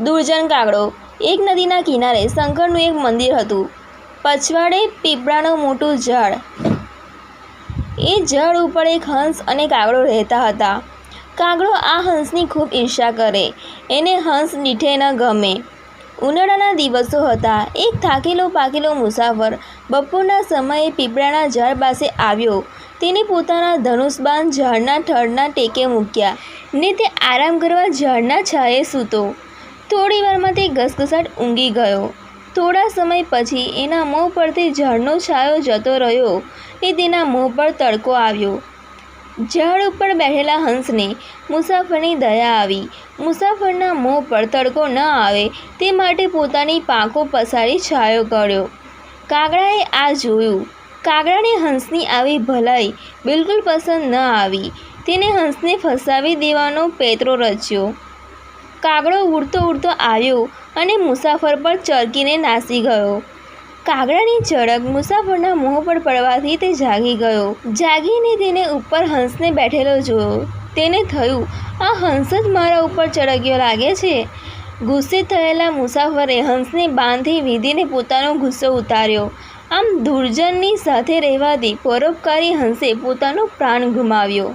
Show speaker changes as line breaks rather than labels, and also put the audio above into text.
દુર્જન કાગડો। એક નદીના કિનારે શંકરનું એક મંદિર હતું। પછવાડે પીપળાનું મોટું ઝાડ। એ ઝાડ ઉપર એક હંસ અને કાગડો રહેતા હતા। કાગડો આ હંસની ખૂબ ઈર્ષ્યા કરે, એને હંસ દીઠે ન ગમે। ઉનાળાના દિવસો હતા। એક થાકેલો પાકેલો મુસાફર બપોરના સમયે પીપળાના ઝાડ પાસે આવ્યો। તેને પોતાના ધનુષબાણ ઝાડના થડના ટેકે મૂક્યા ને તે આરામ કરવા ઝાડના છાંયે સૂતો। થોડી વારમાં તે ઘસઘસાટ ઊંઘી ગયો। થોડા સમય પછી એના મોં પરથી ઝાડનો છાંયો જતો રહ્યો ને તેના મોં પર તડકો આવ્યો। ઝાડ ઉપર બેઠેલા હંસને મુસાફરની દયા આવી। મુસાફરના મોં પર તડકો ન આવે તે માટે પોતાની પાંખો પસારી છાંયો કર્યો। કાગડાએ આ જોયું। કાગડાને હંસની આવી ભલાઈ બિલકુલ પસંદ ન આવી। તેને હંસને ફસાવી દેવાનો પેંતરો રચ્યો। કાગડો ઉડતો ઉડતો આવ્યો અને મુસાફર પર ચરકીને નાસી ગયો। કાગડાની ઝડપ મુસાફરના મોં પર પડવાથી તે જાગી ગયો। જાગીને તેને ઉપર હંસને બેઠેલો જોયો। તેને થયું, આ હંસ જ મારા ઉપર ચડક્યો લાગે છે। ગુસ્સે થયેલા મુસાફરે હંસને બાણથી વીંધીને પોતાનો ગુસ્સો ઉતાર્યો। આમ દુર્જનની સાથે રહેવાથી પરોપકારી હંસે પોતાનો પ્રાણ ગુમાવ્યો।